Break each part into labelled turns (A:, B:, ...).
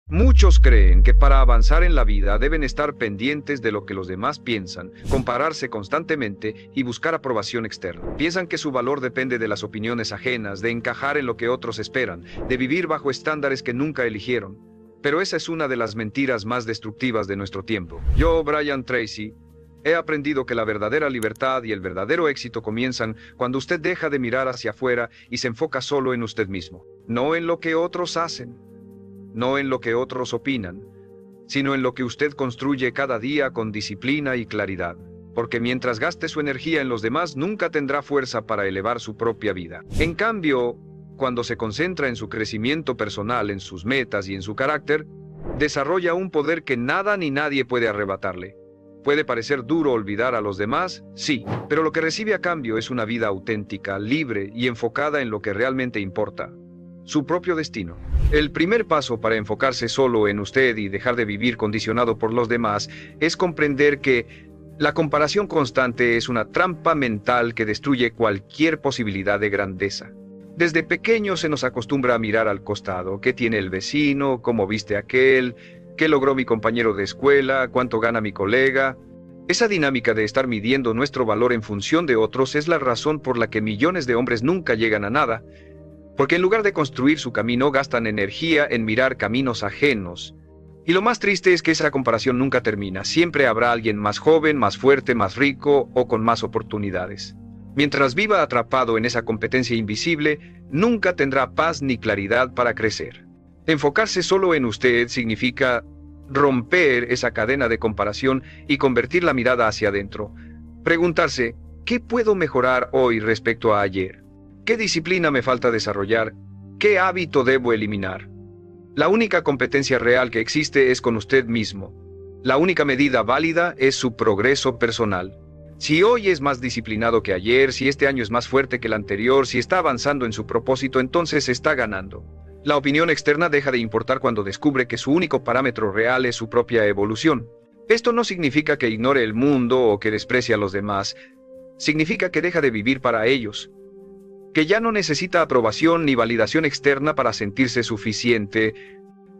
A: Muchos creen que para avanzar en la vida deben estar pendientes de lo que los demás piensan, compararse constantemente y buscar aprobación externa. Piensan que su valor depende de las opiniones ajenas, de encajar en lo que otros esperan, de vivir bajo estándares que nunca eligieron. Pero esa es una de las mentiras más destructivas de nuestro tiempo. Yo, Brian Tracy, he aprendido que la verdadera libertad y el verdadero éxito comienzan cuando usted deja de mirar hacia afuera y se enfoca solo en usted mismo, no en lo que otros hacen. No en lo que otros opinan, sino en lo que usted construye cada día con disciplina y claridad. Porque mientras gaste su energía en los demás, nunca tendrá fuerza para elevar su propia vida. En cambio, cuando se concentra en su crecimiento personal, en sus metas y en su carácter, desarrolla un poder que nada ni nadie puede arrebatarle. Puede parecer duro olvidar a los demás, sí, pero lo que recibe a cambio es una vida auténtica, libre y enfocada en lo que realmente importa: su propio destino. El primer paso para enfocarse solo en usted y dejar de vivir condicionado por los demás es comprender que la comparación constante es una trampa mental que destruye cualquier posibilidad de grandeza. Desde pequeño se nos acostumbra a mirar al costado: qué tiene el vecino, cómo viste aquel, qué logró mi compañero de escuela, cuánto gana mi colega. Esa dinámica de estar midiendo nuestro valor en función de otros es la razón por la que millones de hombres nunca llegan a nada. Porque en lugar de construir su camino, gastan energía en mirar caminos ajenos. Y lo más triste es que esa comparación nunca termina. Siempre habrá alguien más joven, más fuerte, más rico o con más oportunidades. Mientras viva atrapado en esa competencia invisible, nunca tendrá paz ni claridad para crecer. Enfocarse solo en usted significa romper esa cadena de comparación y convertir la mirada hacia adentro. Preguntarse: ¿qué puedo mejorar hoy respecto a ayer? ¿Qué disciplina me falta desarrollar? ¿Qué hábito debo eliminar? La única competencia real que existe es con usted mismo. La única medida válida es su progreso personal. Si hoy es más disciplinado que ayer, si este año es más fuerte que el anterior, si está avanzando en su propósito, entonces está ganando. La opinión externa deja de importar cuando descubre que su único parámetro real es su propia evolución. Esto no significa que ignore el mundo o que desprecie a los demás. Significa que deja de vivir para ellos, que ya no necesita aprobación ni validación externa para sentirse suficiente.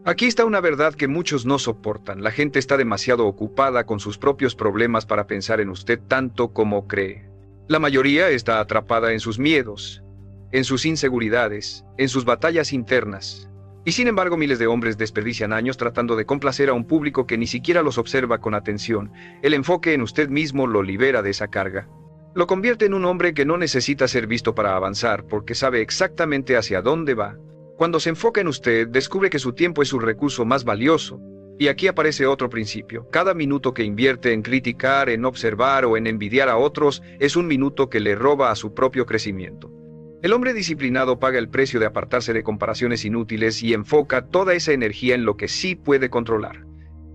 A: Aquí está una verdad que muchos no soportan: la gente está demasiado ocupada con sus propios problemas para pensar en usted tanto como cree. La mayoría está atrapada en sus miedos, en sus inseguridades, en sus batallas internas. Y sin embargo, miles de hombres desperdician años tratando de complacer a un público que ni siquiera los observa con atención. El enfoque en usted mismo lo libera de esa carga. Lo convierte en un hombre que no necesita ser visto para avanzar, porque sabe exactamente hacia dónde va. Cuando se enfoca en usted, descubre que su tiempo es su recurso más valioso. Y aquí aparece otro principio: cada minuto que invierte en criticar, en observar o en envidiar a otros, es un minuto que le roba a su propio crecimiento. El hombre disciplinado paga el precio de apartarse de comparaciones inútiles y enfoca toda esa energía en lo que sí puede controlar: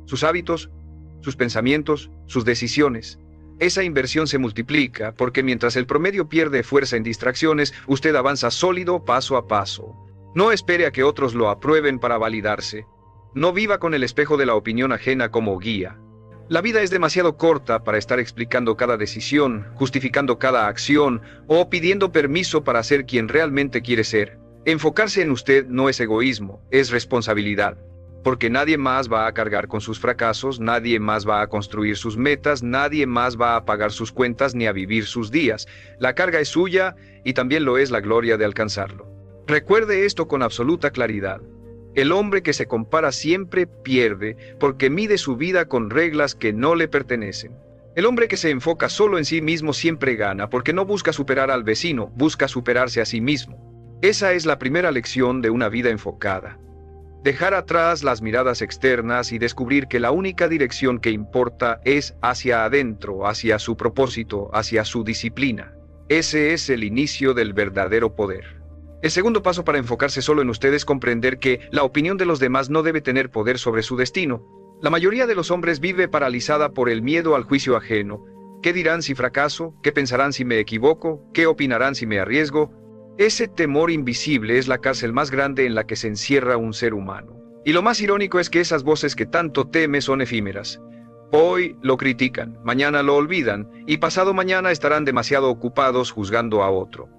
A: sus hábitos, sus pensamientos, sus decisiones. Esa inversión se multiplica porque mientras el promedio pierde fuerza en distracciones, usted avanza sólido paso a paso. No espere a que otros lo aprueben para validarse. No viva con el espejo de la opinión ajena como guía. La vida es demasiado corta para estar explicando cada decisión, justificando cada acción o pidiendo permiso para ser quien realmente quiere ser. Enfocarse en usted no es egoísmo, es responsabilidad. Porque nadie más va a cargar con sus fracasos, nadie más va a construir sus metas, nadie más va a pagar sus cuentas ni a vivir sus días. La carga es suya y también lo es la gloria de alcanzarlo. Recuerde esto con absoluta claridad: el hombre que se compara siempre pierde, porque mide su vida con reglas que no le pertenecen. El hombre que se enfoca solo en sí mismo siempre gana, porque no busca superar al vecino, busca superarse a sí mismo. Esa es la primera lección de una vida enfocada. Dejar atrás las miradas externas y descubrir que la única dirección que importa es hacia adentro, hacia su propósito, hacia su disciplina. Ese es el inicio del verdadero poder. El segundo paso para enfocarse solo en usted es comprender que la opinión de los demás no debe tener poder sobre su destino. La mayoría de los hombres vive paralizada por el miedo al juicio ajeno. ¿Qué dirán si fracaso? ¿Qué pensarán si me equivoco? ¿Qué opinarán si me arriesgo? Ese temor invisible es la cárcel más grande en la que se encierra un ser humano. Y lo más irónico es que esas voces que tanto teme son efímeras. Hoy lo critican, mañana lo olvidan y pasado mañana estarán demasiado ocupados juzgando a otro.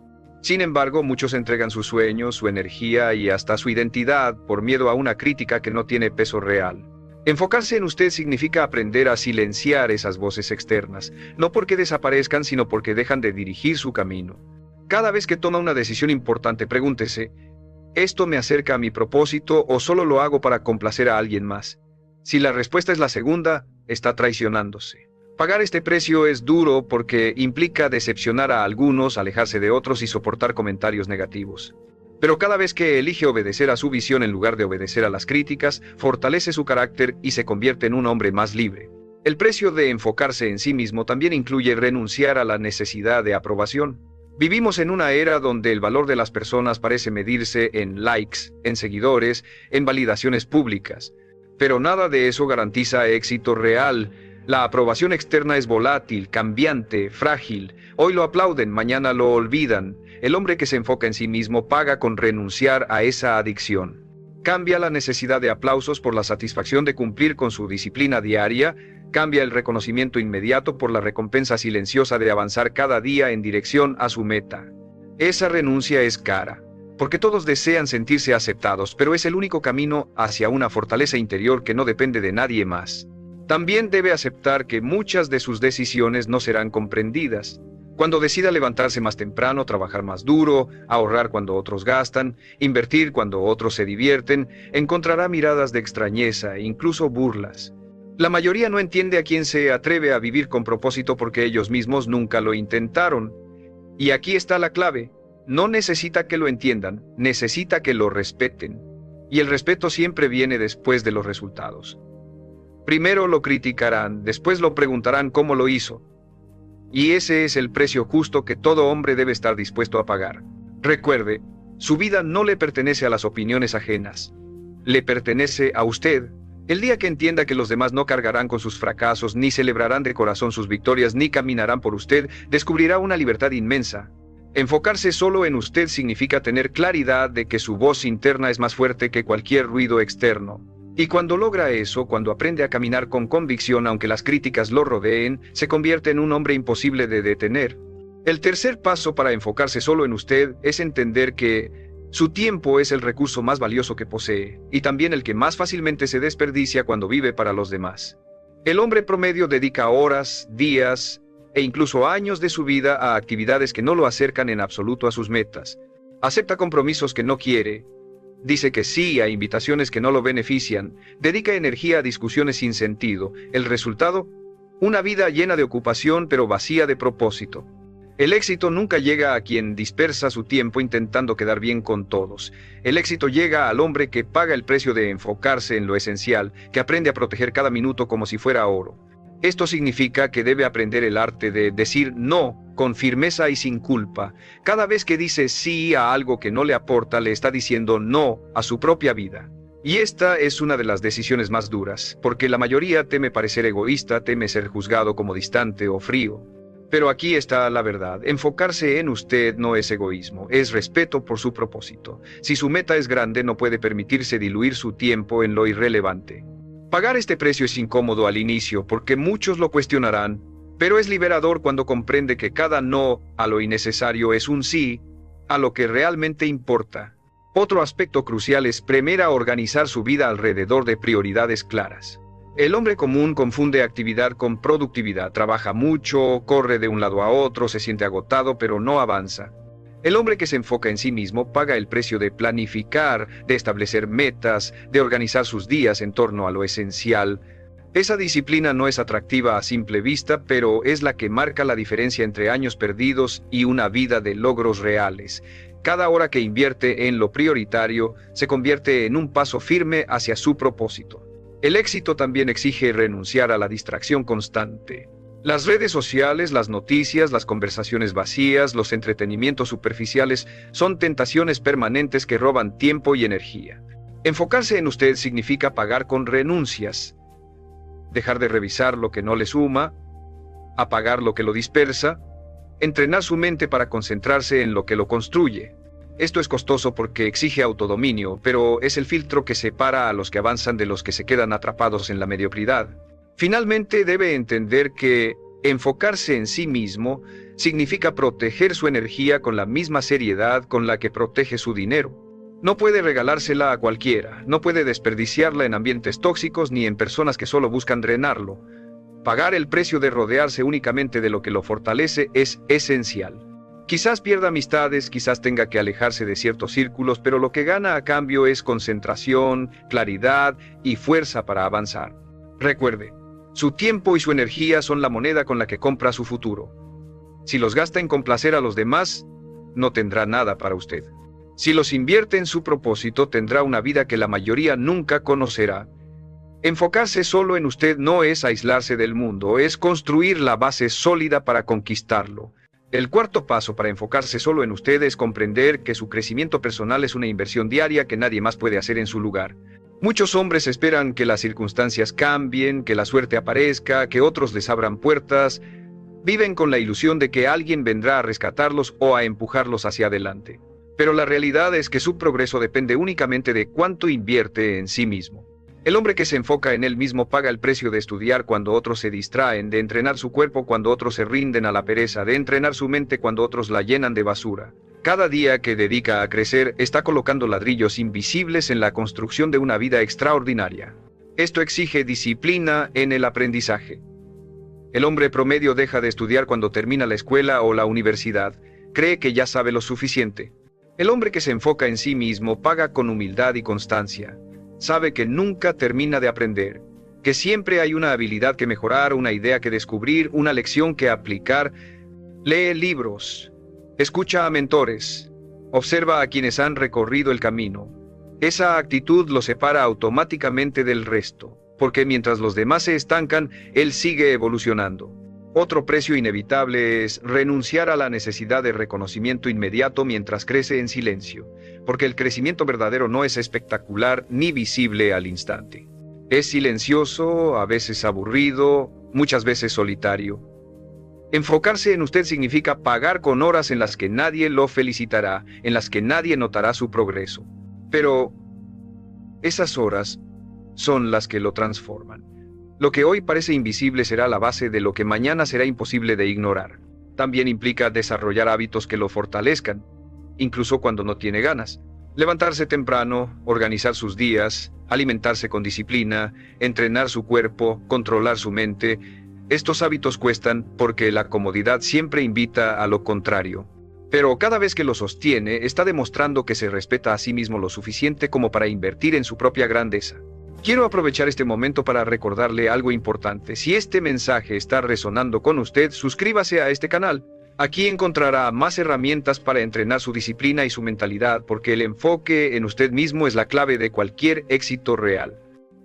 A: Sin embargo, muchos entregan sus sueños, su energía y hasta su identidad por miedo a una crítica que no tiene peso real. Enfocarse en usted significa aprender a silenciar esas voces externas, no porque desaparezcan, sino porque dejan de dirigir su camino. Cada vez que toma una decisión importante, pregúntese, ¿esto me acerca a mi propósito o solo lo hago para complacer a alguien más? Si la respuesta es la segunda, está traicionándose. Pagar este precio es duro porque implica decepcionar a algunos, alejarse de otros y soportar comentarios negativos. Pero cada vez que elige obedecer a su visión en lugar de obedecer a las críticas, fortalece su carácter y se convierte en un hombre más libre. El precio de enfocarse en sí mismo también incluye renunciar a la necesidad de aprobación. Vivimos en una era donde el valor de las personas parece medirse en likes, en seguidores, en validaciones públicas. Pero nada de eso garantiza éxito real. La aprobación externa es volátil, cambiante, frágil. Hoy lo aplauden, mañana lo olvidan. El hombre que se enfoca en sí mismo paga con renunciar a esa adicción. Cambia la necesidad de aplausos por la satisfacción de cumplir con su disciplina diaria. Cambia el reconocimiento inmediato por la recompensa silenciosa de avanzar cada día en dirección a su meta. Esa renuncia es cara, porque todos desean sentirse aceptados, pero es el único camino hacia una fortaleza interior que no depende de nadie más. También debe aceptar que muchas de sus decisiones no serán comprendidas. Cuando decida levantarse más temprano, trabajar más duro, ahorrar cuando otros gastan, invertir cuando otros se divierten, encontrará miradas de extrañeza e incluso burlas. La mayoría no entiende a quién se atreve a vivir con propósito porque ellos mismos nunca lo intentaron. Y aquí está la clave. No necesita que lo entiendan, necesita que lo respeten. Y el respeto siempre viene después de los resultados. Primero lo criticarán, después lo preguntarán cómo lo hizo. Y ese es el precio justo que todo hombre debe estar dispuesto a pagar. Recuerde, su vida no le pertenece a las opiniones ajenas. Le pertenece a usted. El día que entienda que los demás no cargarán con sus fracasos, ni celebrarán de corazón sus victorias, ni caminarán por usted, descubrirá una libertad inmensa. Enfocarse solo en usted significa tener claridad de que su voz interna es más fuerte que cualquier ruido externo. Y cuando logra eso, cuando aprende a caminar con convicción aunque las críticas lo rodeen, se convierte en un hombre imposible de detener. El tercer paso para enfocarse solo en usted es entender que su tiempo es el recurso más valioso que posee, y también el que más fácilmente se desperdicia cuando vive para los demás. El hombre promedio dedica horas, días e incluso años de su vida a actividades que no lo acercan en absoluto a sus metas. Acepta compromisos que no quiere. Dice que sí a invitaciones que no lo benefician, dedica energía a discusiones sin sentido. El resultado, una vida llena de ocupación pero vacía de propósito. El éxito nunca llega a quien dispersa su tiempo intentando quedar bien con todos. El éxito llega al hombre que paga el precio de enfocarse en lo esencial, que aprende a proteger cada minuto como si fuera oro. Esto significa que debe aprender el arte de decir no con firmeza y sin culpa. Cada vez que dice sí a algo que no le aporta, le está diciendo no a su propia vida. Y esta es una de las decisiones más duras, porque la mayoría teme parecer egoísta, teme ser juzgado como distante o frío. Pero aquí está la verdad. Enfocarse en usted no es egoísmo, es respeto por su propósito. Si su meta es grande, no puede permitirse diluir su tiempo en lo irrelevante. Pagar este precio es incómodo al inicio porque muchos lo cuestionarán, pero es liberador cuando comprende que cada no a lo innecesario es un sí a lo que realmente importa. Otro aspecto crucial es aprender a organizar su vida alrededor de prioridades claras. El hombre común confunde actividad con productividad, trabaja mucho, corre de un lado a otro, se siente agotado, pero no avanza. El hombre que se enfoca en sí mismo paga el precio de planificar, de establecer metas, de organizar sus días en torno a lo esencial. Esa disciplina no es atractiva a simple vista, pero es la que marca la diferencia entre años perdidos y una vida de logros reales. Cada hora que invierte en lo prioritario se convierte en un paso firme hacia su propósito. El éxito también exige renunciar a la distracción constante. Las redes sociales, las noticias, las conversaciones vacías, los entretenimientos superficiales son tentaciones permanentes que roban tiempo y energía. Enfocarse en usted significa pagar con renuncias. Dejar de revisar lo que no le suma, apagar lo que lo dispersa, entrenar su mente para concentrarse en lo que lo construye. Esto es costoso porque exige autodominio, pero es el filtro que separa a los que avanzan de los que se quedan atrapados en la mediocridad. Finalmente, debe entender que Enfocarse en sí mismo significa proteger su energía con la misma seriedad con la que protege su dinero. No puede regalársela a cualquiera, no puede desperdiciarla en ambientes tóxicos ni en personas que solo buscan drenarlo. Pagar el precio de rodearse únicamente de lo que lo fortalece es esencial. Quizás pierda amistades, quizás tenga que alejarse de ciertos círculos, pero lo que gana a cambio es concentración, claridad y fuerza para avanzar. Recuerde, su tiempo y su energía son la moneda con la que compra su futuro. Si los gasta en complacer a los demás, no tendrá nada para usted. Si los invierte en su propósito, tendrá una vida que la mayoría nunca conocerá. Enfocarse solo en usted no es aislarse del mundo, es construir la base sólida para conquistarlo. El cuarto paso para enfocarse solo en usted es comprender que su crecimiento personal es una inversión diaria que nadie más puede hacer en su lugar. Muchos hombres esperan que las circunstancias cambien, que la suerte aparezca, que otros les abran puertas. Viven con la ilusión de que alguien vendrá a rescatarlos o a empujarlos hacia adelante. Pero la realidad es que su progreso depende únicamente de cuánto invierte en sí mismo. El hombre que se enfoca en él mismo paga el precio de estudiar cuando otros se distraen, de entrenar su cuerpo cuando otros se rinden a la pereza, de entrenar su mente cuando otros la llenan de basura. Cada día que dedica a crecer está colocando ladrillos invisibles en la construcción de una vida extraordinaria. Esto exige disciplina en el aprendizaje. El hombre promedio deja de estudiar cuando termina la escuela o la universidad. Cree que ya sabe lo suficiente. El hombre que se enfoca en sí mismo paga con humildad y constancia. Sabe que nunca termina de aprender, que siempre hay una habilidad que mejorar, una idea que descubrir, una lección que aplicar. Lee libros, escucha a mentores, observa a quienes han recorrido el camino. Esa actitud lo separa automáticamente del resto, porque mientras los demás se estancan, él sigue evolucionando. Otro precio inevitable es renunciar a la necesidad de reconocimiento inmediato mientras crece en silencio, porque el crecimiento verdadero no es espectacular ni visible al instante. Es silencioso, a veces aburrido, muchas veces solitario. Enfocarse en usted significa pagar con horas en las que nadie lo felicitará, en las que nadie notará su progreso. Pero esas horas son las que lo transforman. Lo que hoy parece invisible será la base de lo que mañana será imposible de ignorar. También implica desarrollar hábitos que lo fortalezcan, incluso cuando no tiene ganas. Levantarse temprano, organizar sus días, alimentarse con disciplina, entrenar su cuerpo, controlar su mente. Estos hábitos cuestan porque la comodidad siempre invita a lo contrario. Pero cada vez que lo sostiene, está demostrando que se respeta a sí mismo lo suficiente como para invertir en su propia grandeza. Quiero aprovechar este momento para recordarle algo importante. Si este mensaje está resonando con usted, suscríbase a este canal. Aquí encontrará más herramientas para entrenar su disciplina y su mentalidad, porque el enfoque en usted mismo es la clave de cualquier éxito real.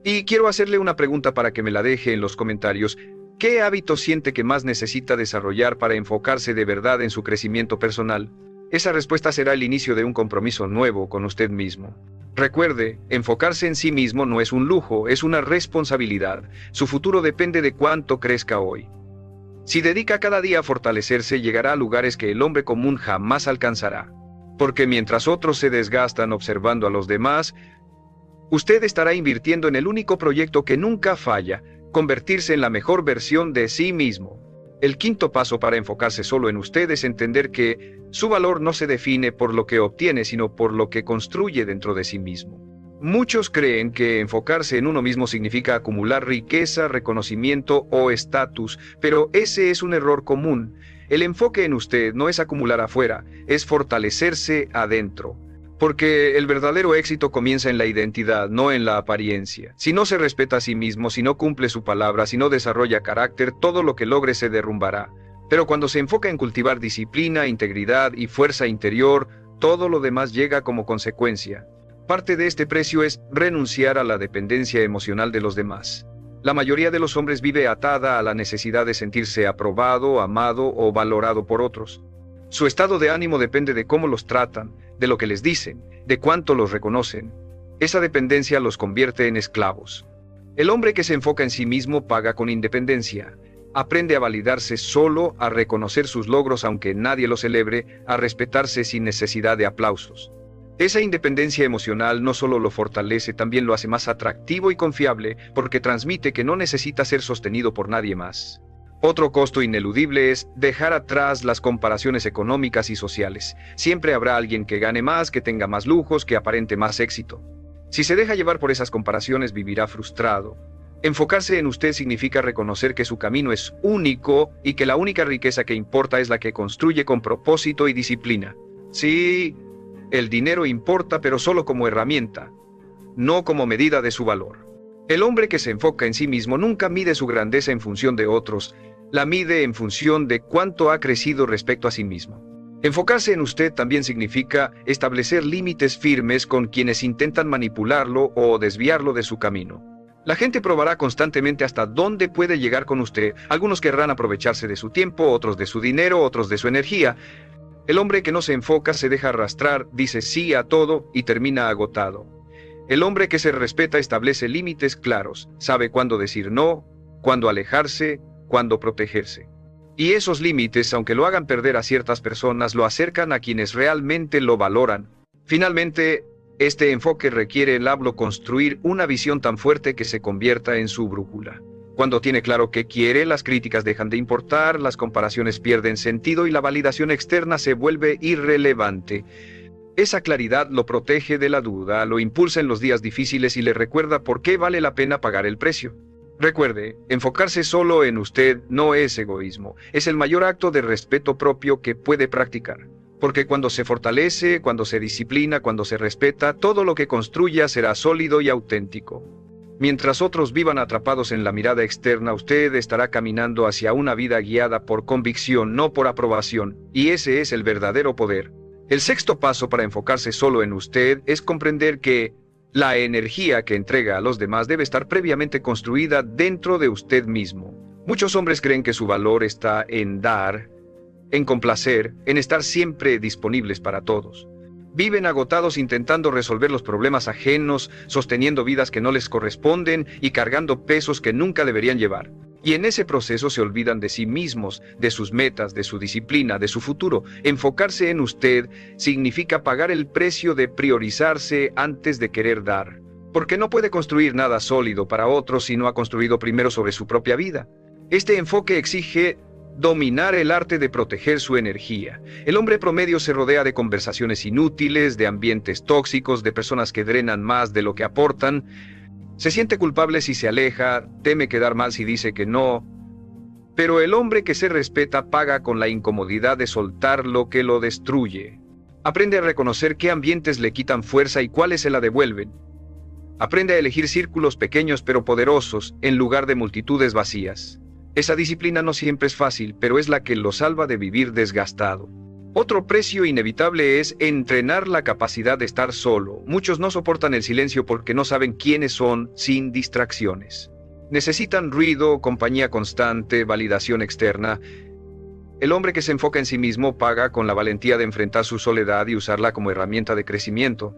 A: Y quiero hacerle una pregunta para que me la deje en los comentarios. ¿Qué hábito siente que más necesita desarrollar para enfocarse de verdad en su crecimiento personal? Esa respuesta será el inicio de un compromiso nuevo con usted mismo. Recuerde, enfocarse en sí mismo no es un lujo, es una responsabilidad. Su futuro depende de cuánto crezca hoy. Si dedica cada día a fortalecerse, llegará a lugares que el hombre común jamás alcanzará. Porque mientras otros se desgastan observando a los demás, usted estará invirtiendo en el único proyecto que nunca falla, convertirse en la mejor versión de sí mismo. El quinto paso para enfocarse solo en usted es entender que su valor no se define por lo que obtiene, sino por lo que construye dentro de sí mismo. Muchos creen que enfocarse en uno mismo significa acumular riqueza, reconocimiento o estatus, pero ese es un error común. El enfoque en usted no es acumular afuera, es fortalecerse adentro. Porque el verdadero éxito comienza en la identidad, no en la apariencia. Si no se respeta a sí mismo, si no cumple su palabra, si no desarrolla carácter, todo lo que logre se derrumbará. Pero cuando se enfoca en cultivar disciplina, integridad y fuerza interior, todo lo demás llega como consecuencia. Parte de este precio es renunciar a la dependencia emocional de los demás. La mayoría de los hombres vive atada a la necesidad de sentirse aprobado, amado o valorado por otros. Su estado de ánimo depende de cómo los tratan, de lo que les dicen, de cuánto los reconocen. Esa dependencia los convierte en esclavos. El hombre que se enfoca en sí mismo paga con independencia. Aprende a validarse solo, a reconocer sus logros aunque nadie los celebre, a respetarse sin necesidad de aplausos. Esa independencia emocional no solo lo fortalece, también lo hace más atractivo y confiable, porque transmite que no necesita ser sostenido por nadie más. Otro costo ineludible es dejar atrás las comparaciones económicas y sociales. Siempre habrá alguien que gane más, que tenga más lujos, que aparente más éxito. Si se deja llevar por esas comparaciones, vivirá frustrado. Enfocarse en usted significa reconocer que su camino es único y que la única riqueza que importa es la que construye con propósito y disciplina. Sí, el dinero importa, pero solo como herramienta, no como medida de su valor. El hombre que se enfoca en sí mismo nunca mide su grandeza en función de otros, la mide en función de cuánto ha crecido respecto a sí mismo. Enfocarse en usted también significa establecer límites firmes con quienes intentan manipularlo o desviarlo de su camino. La gente probará constantemente hasta dónde puede llegar con usted. Algunos querrán aprovecharse de su tiempo, otros de su dinero, otros de su energía. El hombre que no se enfoca se deja arrastrar, dice sí a todo y termina agotado. El hombre que se respeta establece límites claros, sabe cuándo decir no, cuándo alejarse, cuándo protegerse. Y esos límites, aunque lo hagan perder a ciertas personas, lo acercan a quienes realmente lo valoran. Finalmente, este enfoque requiere el hablo construir una visión tan fuerte que se convierta en su brújula. Cuando tiene claro qué quiere, las críticas dejan de importar, las comparaciones pierden sentido y la validación externa se vuelve irrelevante. Esa claridad lo protege de la duda, lo impulsa en los días difíciles y le recuerda por qué vale la pena pagar el precio. Recuerde, enfocarse solo en usted no es egoísmo, es el mayor acto de respeto propio que puede practicar. Porque cuando se fortalece, cuando se disciplina, cuando se respeta, todo lo que construya será sólido y auténtico. Mientras otros vivan atrapados en la mirada externa, usted estará caminando hacia una vida guiada por convicción, no por aprobación, y ese es el verdadero poder. El sexto paso para enfocarse solo en usted es comprender que la energía que entrega a los demás debe estar previamente construida dentro de usted mismo. Muchos hombres creen que su valor está en dar, en complacer, en estar siempre disponibles para todos. Viven agotados intentando resolver los problemas ajenos, sosteniendo vidas que no les corresponden y cargando pesos que nunca deberían llevar. Y en ese proceso se olvidan de sí mismos, de sus metas, de su disciplina, de su futuro. Enfocarse en usted significa pagar el precio de priorizarse antes de querer dar. Porque no puede construir nada sólido para otros si no ha construido primero sobre su propia vida. Este enfoque exige dominar el arte de proteger su energía. El hombre promedio se rodea de conversaciones inútiles, de ambientes tóxicos, de personas que drenan más de lo que aportan. Se siente culpable si se aleja, teme quedar mal si dice que no. Pero el hombre que se respeta paga con la incomodidad de soltar lo que lo destruye. Aprende a reconocer qué ambientes le quitan fuerza y cuáles se la devuelven. Aprende a elegir círculos pequeños pero poderosos en lugar de multitudes vacías. Esa disciplina no siempre es fácil, pero es la que lo salva de vivir desgastado. Otro precio inevitable es entrenar la capacidad de estar solo. Muchos no soportan el silencio porque no saben quiénes son sin distracciones. Necesitan ruido, compañía constante, validación externa. El hombre que se enfoca en sí mismo paga con la valentía de enfrentar su soledad y usarla como herramienta de crecimiento.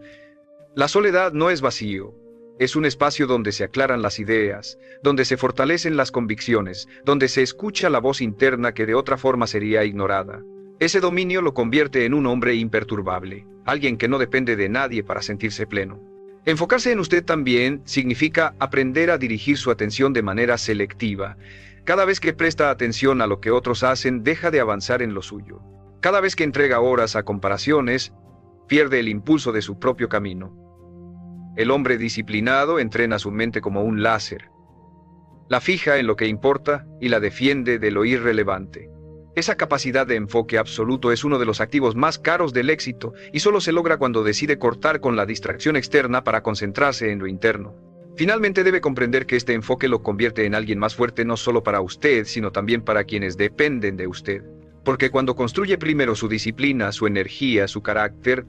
A: La soledad no es vacío. Es un espacio donde se aclaran las ideas, donde se fortalecen las convicciones, donde se escucha la voz interna que de otra forma sería ignorada. Ese dominio lo convierte en un hombre imperturbable, alguien que no depende de nadie para sentirse pleno. Enfocarse en usted también significa aprender a dirigir su atención de manera selectiva. Cada vez que presta atención a lo que otros hacen, deja de avanzar en lo suyo. Cada vez que entrega horas a comparaciones, pierde el impulso de su propio camino. El hombre disciplinado entrena su mente como un láser. La fija en lo que importa y la defiende de lo irrelevante. Esa capacidad de enfoque absoluto es uno de los activos más caros del éxito y solo se logra cuando decide cortar con la distracción externa para concentrarse en lo interno. Finalmente debe comprender que este enfoque lo convierte en alguien más fuerte no solo para usted, sino también para quienes dependen de usted. Porque cuando construye primero su disciplina, su energía, su carácter,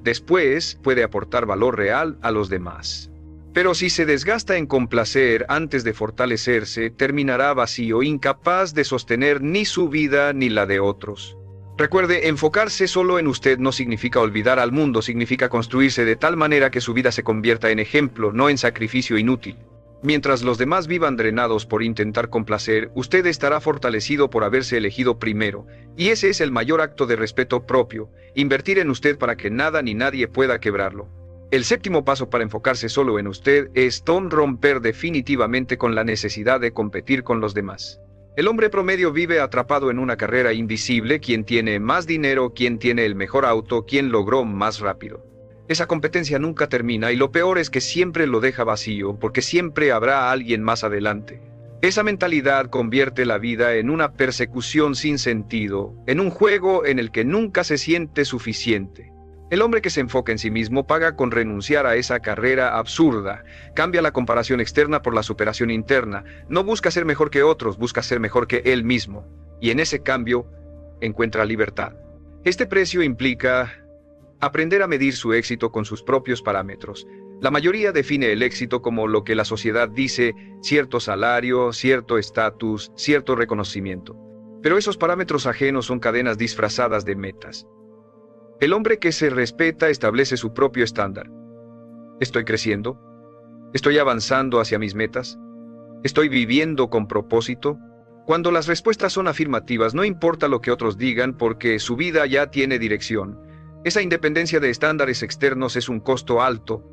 A: después puede aportar valor real a los demás. Pero si se desgasta en complacer antes de fortalecerse, terminará vacío, incapaz de sostener ni su vida ni la de otros. Recuerde, enfocarse solo en usted no significa olvidar al mundo, significa construirse de tal manera que su vida se convierta en ejemplo, no en sacrificio inútil. Mientras los demás vivan drenados por intentar complacer, usted estará fortalecido por haberse elegido primero, y ese es el mayor acto de respeto propio, invertir en usted para que nada ni nadie pueda quebrarlo. El séptimo paso para enfocarse solo en usted es romper definitivamente con la necesidad de competir con los demás. El hombre promedio vive atrapado en una carrera invisible: quién tiene más dinero, quién tiene el mejor auto, quién logró más rápido. Esa competencia nunca termina y lo peor es que siempre lo deja vacío, porque siempre habrá alguien más adelante. Esa mentalidad convierte la vida en una persecución sin sentido, en un juego en el que nunca se siente suficiente. El hombre que se enfoca en sí mismo paga con renunciar a esa carrera absurda. Cambia la comparación externa por la superación interna. No busca ser mejor que otros, busca ser mejor que él mismo. Y en ese cambio encuentra libertad. Este precio implica aprender a medir su éxito con sus propios parámetros. La mayoría define el éxito como lo que la sociedad dice: cierto salario, cierto estatus, cierto reconocimiento. Pero esos parámetros ajenos son cadenas disfrazadas de metas. El hombre que se respeta establece su propio estándar. ¿Estoy creciendo? ¿Estoy avanzando hacia mis metas? ¿Estoy viviendo con propósito? Cuando las respuestas son afirmativas, no importa lo que otros digan, porque su vida ya tiene dirección. Esa independencia de estándares externos es un costo alto,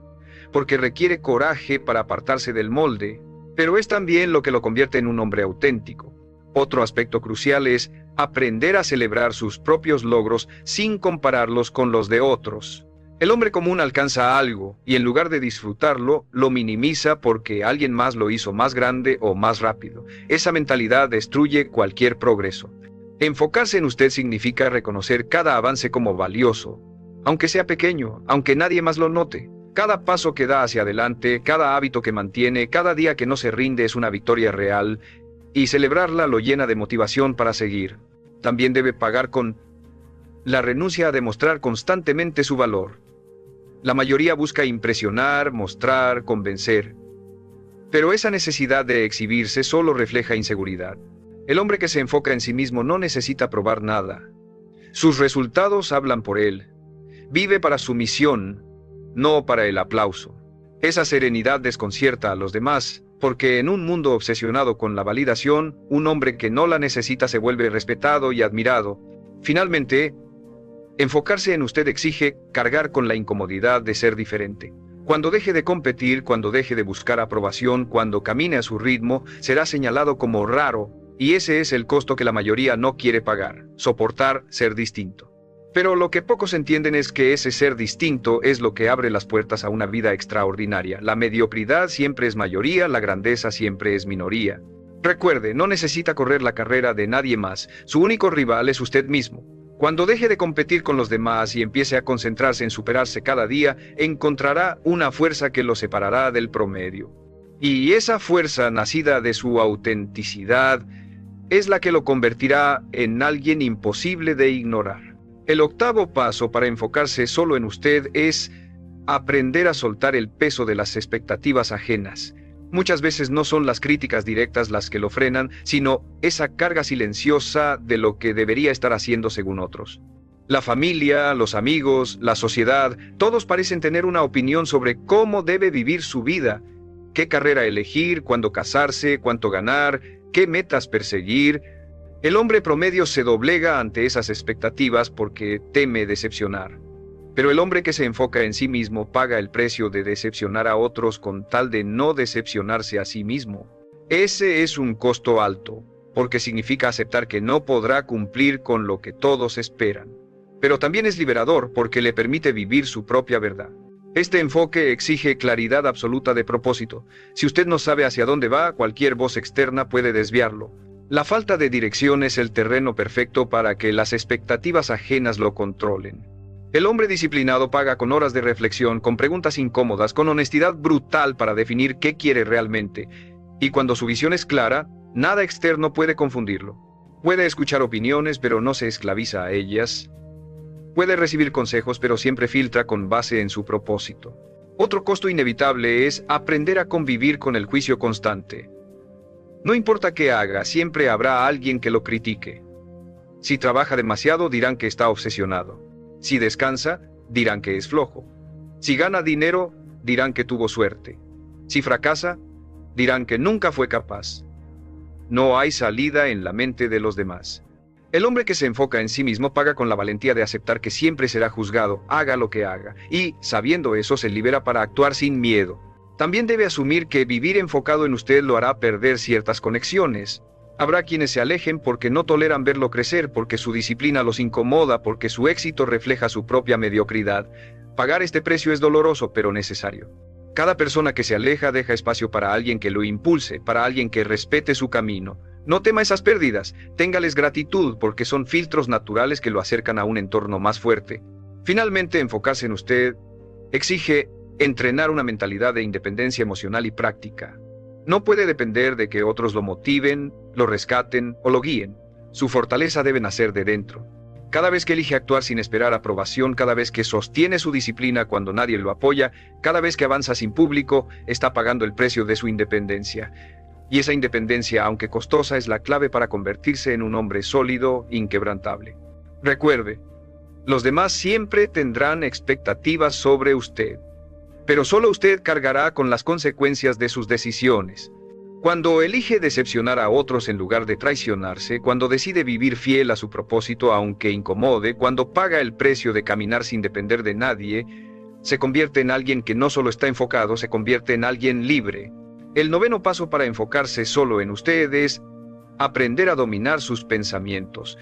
A: porque requiere coraje para apartarse del molde, pero es también lo que lo convierte en un hombre auténtico. Otro aspecto crucial es aprender a celebrar sus propios logros sin compararlos con los de otros. El hombre común alcanza algo y en lugar de disfrutarlo, lo minimiza porque alguien más lo hizo más grande o más rápido. Esa mentalidad destruye cualquier progreso. Enfocarse en usted significa reconocer cada avance como valioso, aunque sea pequeño, aunque nadie más lo note. Cada paso que da hacia adelante, cada hábito que mantiene, cada día que no se rinde es una victoria real, y celebrarla lo llena de motivación para seguir. También debe pagar con la renuncia a demostrar constantemente su valor. La mayoría busca impresionar, mostrar, convencer. Pero esa necesidad de exhibirse solo refleja inseguridad. El hombre que se enfoca en sí mismo no necesita probar nada. Sus resultados hablan por él. Vive para su misión, no para el aplauso. Esa serenidad desconcierta a los demás, porque en un mundo obsesionado con la validación, un hombre que no la necesita se vuelve respetado y admirado. Finalmente, enfocarse en usted exige cargar con la incomodidad de ser diferente. Cuando deje de competir, cuando deje de buscar aprobación, cuando camine a su ritmo, será señalado como raro, y ese es el costo que la mayoría no quiere pagar: soportar ser distinto. Pero lo que pocos entienden es que ese ser distinto es lo que abre las puertas a una vida extraordinaria. La mediocridad siempre es mayoría, la grandeza siempre es minoría. Recuerde, no necesita correr la carrera de nadie más. Su único rival es usted mismo. Cuando deje de competir con los demás y empiece a concentrarse en superarse cada día, encontrará una fuerza que lo separará del promedio. Y esa fuerza, nacida de su autenticidad, es la que lo convertirá en alguien imposible de ignorar. El octavo paso para enfocarse solo en usted es aprender a soltar el peso de las expectativas ajenas. Muchas veces no son las críticas directas las que lo frenan, sino esa carga silenciosa de lo que debería estar haciendo según otros. La familia, los amigos, la sociedad, todos parecen tener una opinión sobre cómo debe vivir su vida, qué carrera elegir, cuándo casarse, cuánto ganar, qué metas perseguir. El hombre promedio se doblega ante esas expectativas porque teme decepcionar. Pero el hombre que se enfoca en sí mismo paga el precio de decepcionar a otros con tal de no decepcionarse a sí mismo. Ese es un costo alto, porque significa aceptar que no podrá cumplir con lo que todos esperan. Pero también es liberador porque le permite vivir su propia verdad. Este enfoque exige claridad absoluta de propósito. Si usted no sabe hacia dónde va, cualquier voz externa puede desviarlo. La falta de dirección es el terreno perfecto para que las expectativas ajenas lo controlen. El hombre disciplinado paga con horas de reflexión, con preguntas incómodas, con honestidad brutal para definir qué quiere realmente. Y cuando su visión es clara, nada externo puede confundirlo. Puede escuchar opiniones, pero no se esclaviza a ellas. Puede recibir consejos, pero siempre filtra con base en su propósito. Otro costo inevitable es aprender a convivir con el juicio constante. No importa qué haga, siempre habrá alguien que lo critique. Si trabaja demasiado, dirán que está obsesionado. Si descansa, dirán que es flojo. Si gana dinero, dirán que tuvo suerte. Si fracasa, dirán que nunca fue capaz. No hay salida en la mente de los demás. El hombre que se enfoca en sí mismo paga con la valentía de aceptar que siempre será juzgado, haga lo que haga, y, sabiendo eso, se libera para actuar sin miedo. También debe asumir que vivir enfocado en usted lo hará perder ciertas conexiones. Habrá quienes se alejen porque no toleran verlo crecer, porque su disciplina los incomoda, porque su éxito refleja su propia mediocridad. Pagar este precio es doloroso, pero necesario. Cada persona que se aleja deja espacio para alguien que lo impulse, para alguien que respete su camino. No tema esas pérdidas, téngales gratitud porque son filtros naturales que lo acercan a un entorno más fuerte. Finalmente, enfocarse en usted exige entrenar una mentalidad de independencia emocional y práctica. No puede depender de que otros lo motiven, lo rescaten o lo guíen. Su fortaleza debe nacer de dentro. Cada vez que elige actuar sin esperar aprobación, cada vez que sostiene su disciplina cuando nadie lo apoya, cada vez que avanza sin público, está pagando el precio de su independencia. Y esa independencia, aunque costosa, es la clave para convertirse en un hombre sólido, inquebrantable. Recuerde, los demás siempre tendrán expectativas sobre usted, pero solo usted cargará con las consecuencias de sus decisiones. Cuando elige decepcionar a otros en lugar de traicionarse, cuando decide vivir fiel a su propósito aunque incomode, cuando paga el precio de caminar sin depender de nadie, se convierte en alguien que no solo está enfocado, se convierte en alguien libre. El noveno paso para enfocarse solo en usted es aprender a dominar sus pensamientos,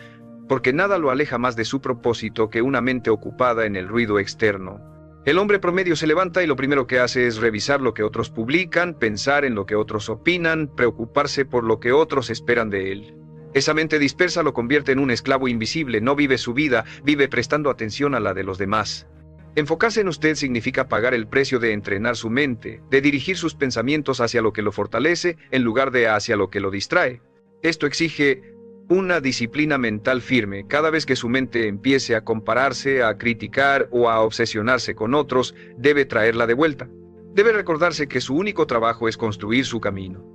A: porque nada lo aleja más de su propósito que una mente ocupada en el ruido externo. El hombre promedio se levanta y lo primero que hace es revisar lo que otros publican, pensar en lo que otros opinan, preocuparse por lo que otros esperan de él. Esa mente dispersa lo convierte en un esclavo invisible, no vive su vida, vive prestando atención a la de los demás. Enfocarse en usted significa pagar el precio de entrenar su mente, de dirigir sus pensamientos hacia lo que lo fortalece en lugar de hacia lo que lo distrae. Esto exige una disciplina mental firme. Cada vez que su mente empiece a compararse, a criticar o a obsesionarse con otros, debe traerla de vuelta. Debe recordarse que su único trabajo es construir su camino.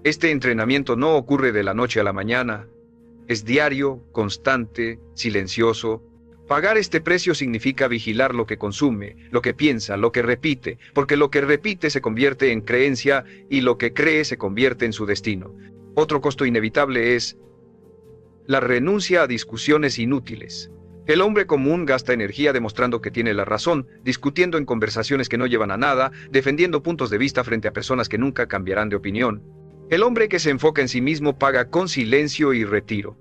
A: Este entrenamiento no ocurre de la noche a la mañana. Es diario, constante, silencioso. Pagar este precio significa vigilar lo que consume, lo que piensa, lo que repite, porque lo que repite se convierte en creencia y lo que cree se convierte en su destino. Otro costo inevitable es la renuncia a discusiones inútiles. El hombre común gasta energía demostrando que tiene la razón, discutiendo en conversaciones que no llevan a nada, defendiendo puntos de vista frente a personas que nunca cambiarán de opinión. El hombre que se enfoca en sí mismo paga con silencio y retiro.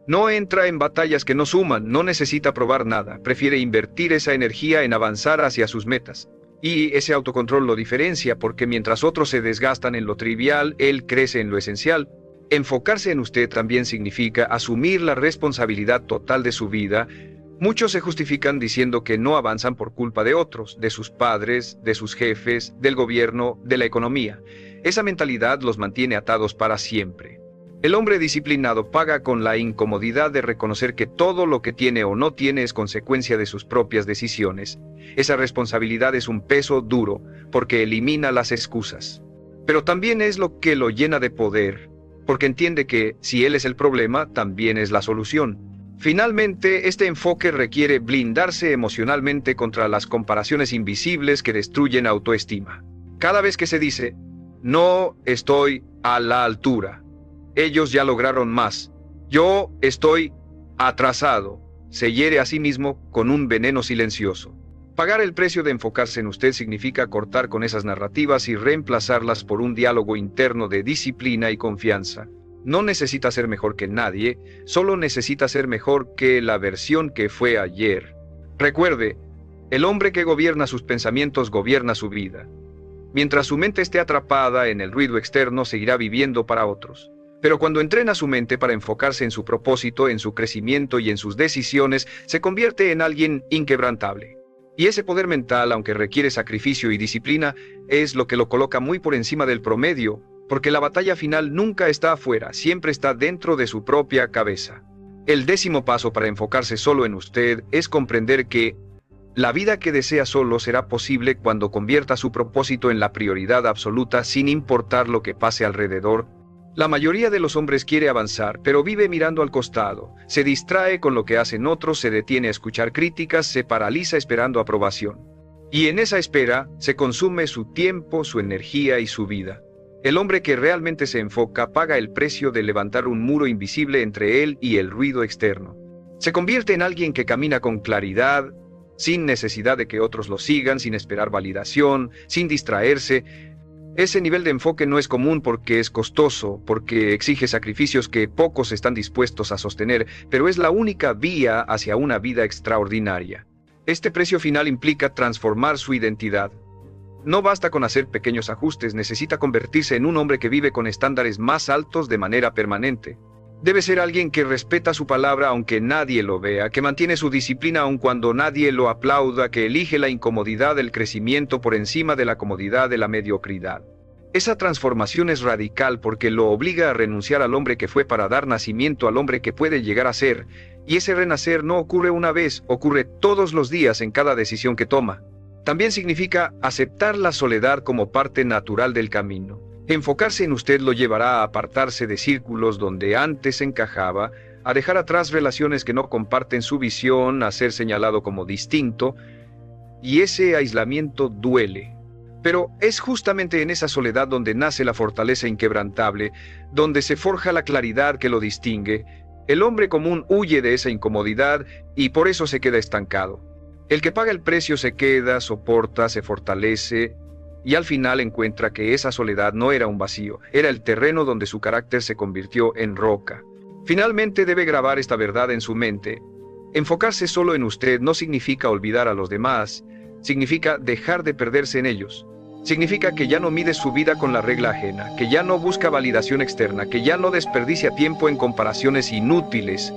A: No entra en batallas que no suman, no necesita probar nada, prefiere invertir esa energía en avanzar hacia sus metas. Y ese autocontrol lo diferencia porque mientras otros se desgastan en lo trivial, él crece en lo esencial. Enfocarse en usted también significa asumir la responsabilidad total de su vida. Muchos se justifican diciendo que no avanzan por culpa de otros, de sus padres, de sus jefes, del gobierno, de la economía. Esa mentalidad los mantiene atados para siempre. El hombre disciplinado paga con la incomodidad de reconocer que todo lo que tiene o no tiene es consecuencia de sus propias decisiones. Esa responsabilidad es un peso duro, porque elimina las excusas. Pero también es lo que lo llena de poder, porque entiende que, si él es el problema, también es la solución. Finalmente, este enfoque requiere blindarse emocionalmente contra las comparaciones invisibles que destruyen autoestima. Cada vez que se dice, no estoy a la altura, ellos ya lograron más, yo estoy atrasado, se hiere a sí mismo con un veneno silencioso. Pagar el precio de enfocarse en usted significa cortar con esas narrativas y reemplazarlas por un diálogo interno de disciplina y confianza. No necesita ser mejor que nadie, solo necesita ser mejor que la versión que fue ayer. Recuerde, el hombre que gobierna sus pensamientos gobierna su vida. Mientras su mente esté atrapada en el ruido externo, seguirá viviendo para otros. Pero cuando entrena su mente para enfocarse en su propósito, en su crecimiento y en sus decisiones, se convierte en alguien inquebrantable. Y ese poder mental, aunque requiere sacrificio y disciplina, es lo que lo coloca muy por encima del promedio, porque la batalla final nunca está afuera, siempre está dentro de su propia cabeza. El 10º paso para enfocarse solo en usted es comprender que la vida que desea solo será posible cuando convierta su propósito en la prioridad absoluta sin importar lo que pase alrededor. La mayoría de los hombres quiere avanzar, pero vive mirando al costado, se distrae con lo que hacen otros, se detiene a escuchar críticas, se paraliza esperando aprobación. Y en esa espera se consume su tiempo, su energía y su vida. El hombre que realmente se enfoca paga el precio de levantar un muro invisible entre él y el ruido externo. Se convierte en alguien que camina con claridad, sin necesidad de que otros lo sigan, sin esperar validación, sin distraerse. Ese nivel de enfoque no es común porque es costoso, porque exige sacrificios que pocos están dispuestos a sostener, pero es la única vía hacia una vida extraordinaria. Este precio final implica transformar su identidad. No basta con hacer pequeños ajustes, necesita convertirse en un hombre que vive con estándares más altos de manera permanente. Debe ser alguien que respeta su palabra aunque nadie lo vea, que mantiene su disciplina aun cuando nadie lo aplauda, que elige la incomodidad del crecimiento por encima de la comodidad de la mediocridad. Esa transformación es radical porque lo obliga a renunciar al hombre que fue para dar nacimiento al hombre que puede llegar a ser, y ese renacer no ocurre una vez, ocurre todos los días en cada decisión que toma. También significa aceptar la soledad como parte natural del camino. Enfocarse en usted lo llevará a apartarse de círculos donde antes encajaba, a dejar atrás relaciones que no comparten su visión, a ser señalado como distinto, y ese aislamiento duele. Pero es justamente en esa soledad donde nace la fortaleza inquebrantable, donde se forja la claridad que lo distingue. El hombre común huye de esa incomodidad y por eso se queda estancado. El que paga el precio se queda, soporta, se fortalece, y al final encuentra que esa soledad no era un vacío, era el terreno donde su carácter se convirtió en roca. Finalmente debe grabar esta verdad en su mente. Enfocarse solo en usted no significa olvidar a los demás, significa dejar de perderse en ellos. Significa que ya no mide su vida con la regla ajena, que ya no busca validación externa, que ya no desperdicia tiempo en comparaciones inútiles.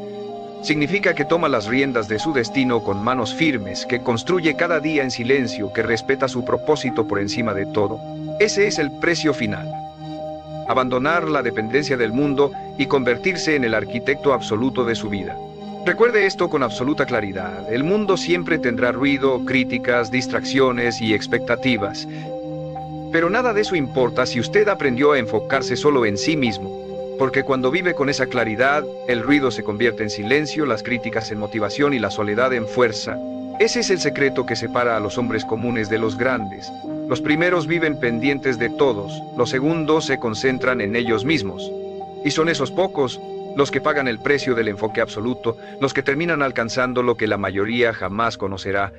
A: Significa que toma las riendas de su destino con manos firmes, que construye cada día en silencio, que respeta su propósito por encima de todo. Ese es el precio final. Abandonar la dependencia del mundo y convertirse en el arquitecto absoluto de su vida. Recuerde esto con absoluta claridad. El mundo siempre tendrá ruido, críticas, distracciones y expectativas. Pero nada de eso importa si usted aprendió a enfocarse solo en sí mismo. Porque cuando vive con esa claridad, el ruido se convierte en silencio, las críticas en motivación y la soledad en fuerza. Ese es el secreto que separa a los hombres comunes de los grandes. Los primeros viven pendientes de todos, los segundos se concentran en ellos mismos. Y son esos pocos los que pagan el precio del enfoque absoluto, los que terminan alcanzando lo que la mayoría jamás conocerá,